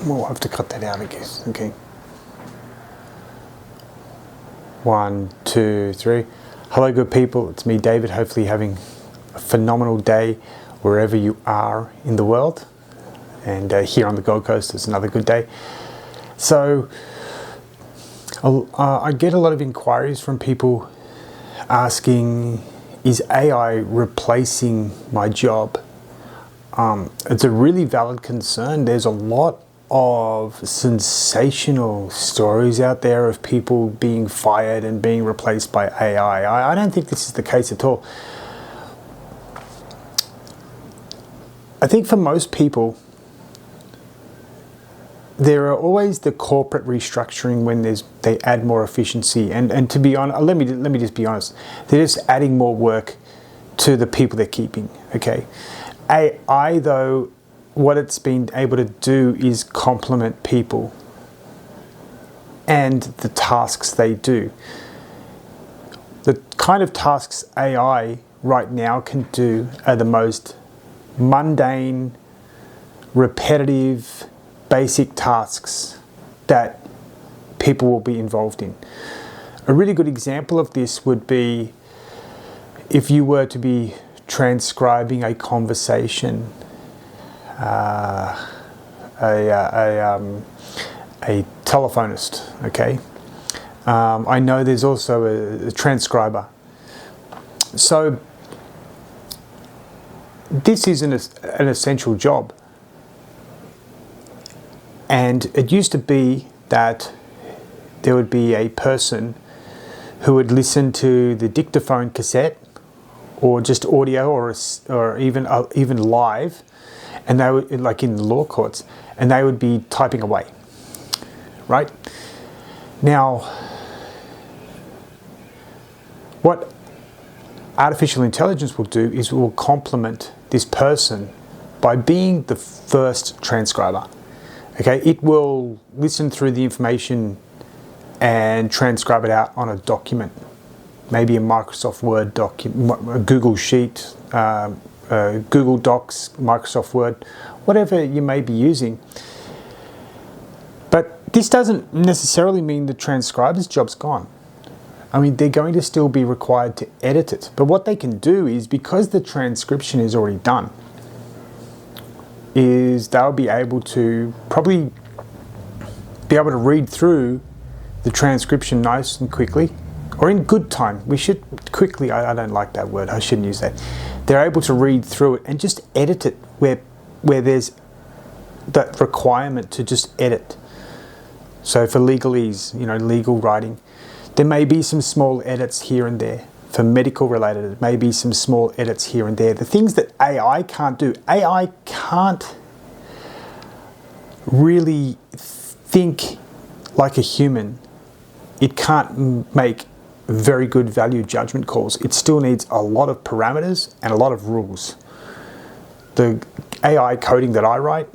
We'll have to cut that out, I guess. Okay. 1, 2, 3. Hello, good people. It's me, David. Hopefully having a phenomenal day wherever you are in the world. And here on the Gold Coast, it's another good day. So I get a lot of inquiries from people asking, is AI replacing my job? It's a really valid concern. There's a lot of sensational stories out there of people being fired and being replaced by AI. I don't think this is the case at all. I think for most people, there are always the corporate restructuring when they add more efficiency, and to be honest, let me just be honest, they're just adding more work to the people they're keeping. Okay, AI though, what it's been able to do is complement people and the tasks they do. The kind of tasks AI right now can do are the most mundane, repetitive, basic tasks that people will be involved in. A really good example of this would be if you were to be transcribing a conversation, a telephonist, okay? I know there's also a transcriber. So this is an essential job. And it used to be that there would be a person who would listen to the dictaphone cassette, or just audio, or even live, and they would, like in the law courts, and they would be typing away, right? Now, what artificial intelligence will do is it will complement this person by being the first transcriber. Okay, it will listen through the information and transcribe it out on a document, maybe a Microsoft Word document, a Google Sheet, Google Docs, Microsoft Word, whatever you may be using. But this doesn't necessarily mean the transcriber's job's gone. I mean, they're going to still be required to edit it. But what they can do is, because the transcription is already done, is they'll be able to probably be able to read through the transcription nice and quickly, or in good time. We should quickly, I don't like that word, I shouldn't use that. They're able to read through it and just edit it where there's that requirement to just edit. So for legalese, legal writing, there may be some small edits here and there. For medical related, it may be some small edits here and there. The things that AI can't do. AI can't really think like a human. It can't make very good value judgment calls. It still needs a lot of parameters and a lot of rules. The AI coding that I write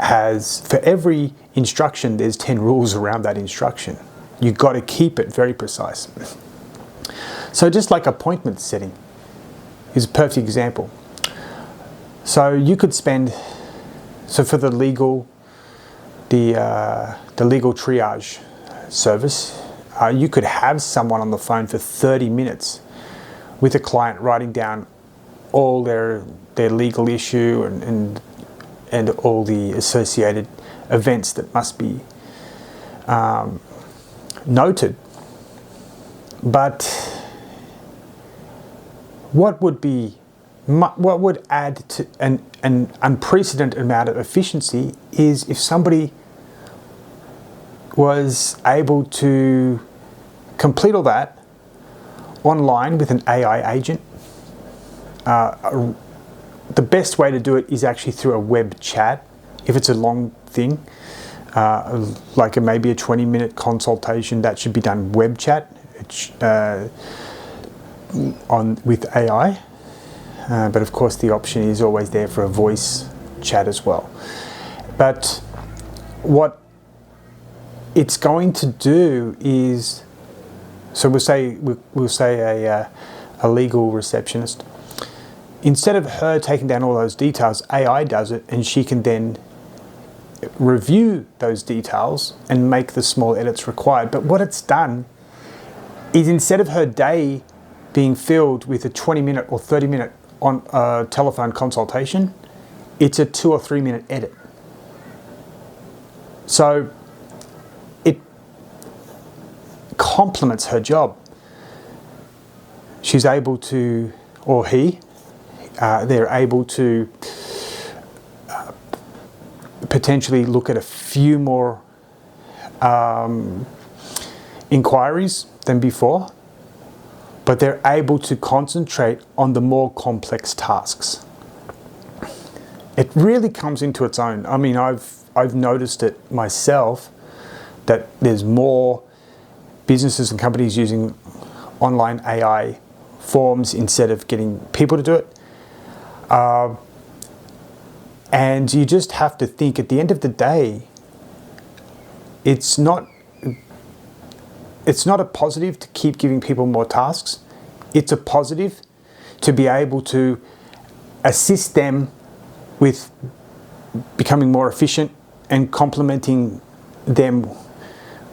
has, for every instruction, there's 10 rules around that instruction. You've got to keep it very precise. So just like appointment setting is a perfect example. So you could spend, so for the legal triage service, you could have someone on the phone for 30 minutes with a client writing down all their legal issue and all the associated events that must be noted. But what would add to an unprecedented amount of efficiency is if somebody was able to complete all that online with an AI agent. The best way to do it is actually through a web chat. If it's a long thing, like maybe a 20-minute consultation, that should be done web chat. With AI, but of course the option is always there for a voice chat as well. But what it's going to do is, so we'll say a legal receptionist, instead of her taking down all those details, AI does it, and she can then review those details and make the small edits required. But what it's done is, instead of her day being filled with a 20-minute or 30-minute on telephone consultation, it's a 2 or 3 minute edit. So it complements her job. She's able to, or he, they're able to potentially look at a few more inquiries than before, but they're able to concentrate on the more complex tasks. It really comes into its own. I mean, I've noticed it myself, that there's more businesses and companies using online AI forms instead of getting people to do it. And you just have to think, at the end of the day, it's not a positive to keep giving people more tasks. It's a positive to be able to assist them with becoming more efficient and complementing them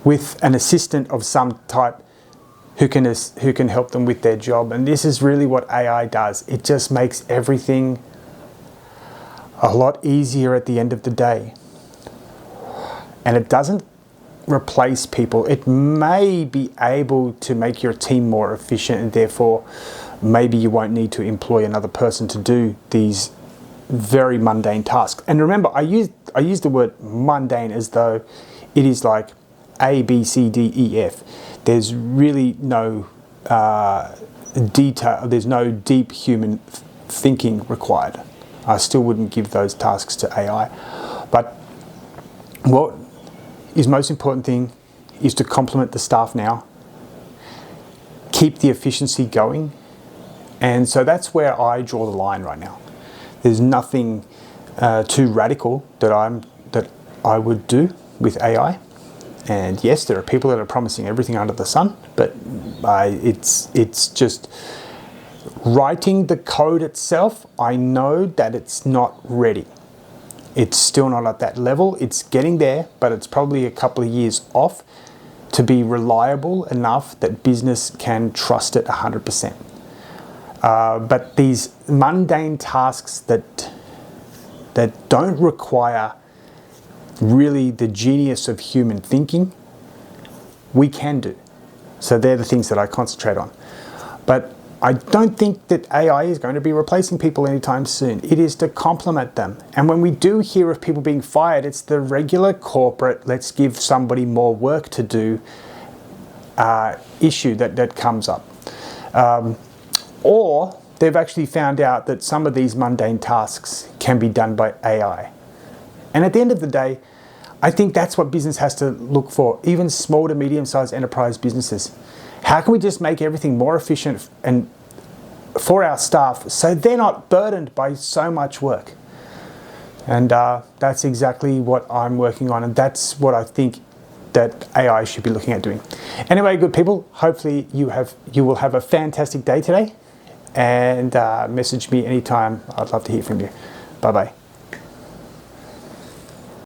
with an assistant of some type who can help them with their job. And this is really what AI does. It just makes everything a lot easier at the end of the day. And it doesn't replace people. It may be able to make your team more efficient, and therefore maybe you won't need to employ another person to do these very mundane tasks. And remember, I use the word mundane as though it is like A, B, C, D, E, F. There's really no detail, there's no deep human thinking required. I still wouldn't give those tasks to AI. But what is most important thing is to complement the staff now, keep the efficiency going. And so that's where I draw the line right now. There's nothing too radical that I would do with AI. And yes, there are people that are promising everything under the sun, but it's just writing the code itself. I know that it's not ready. It's still not at that level. It's getting there, but it's probably a couple of years off to be reliable enough that business can trust it 100%. But these mundane tasks that don't require really the genius of human thinking, we can do. So they're the things that I concentrate on. But I don't think that AI is going to be replacing people anytime soon. It is to complement them. And when we do hear of people being fired, it's the regular corporate, let's give somebody more work to do issue that comes up. Or they've actually found out that some of these mundane tasks can be done by AI. And at the end of the day, I think that's what business has to look for, even small to medium-sized enterprise businesses. How can we just make everything more efficient and for our staff so they're not burdened by so much work? And that's exactly what I'm working on, and that's what I think that AI should be looking at doing. Anyway, good people, hopefully you will have a fantastic day today, and message me anytime. I'd love to hear from you. Bye-bye.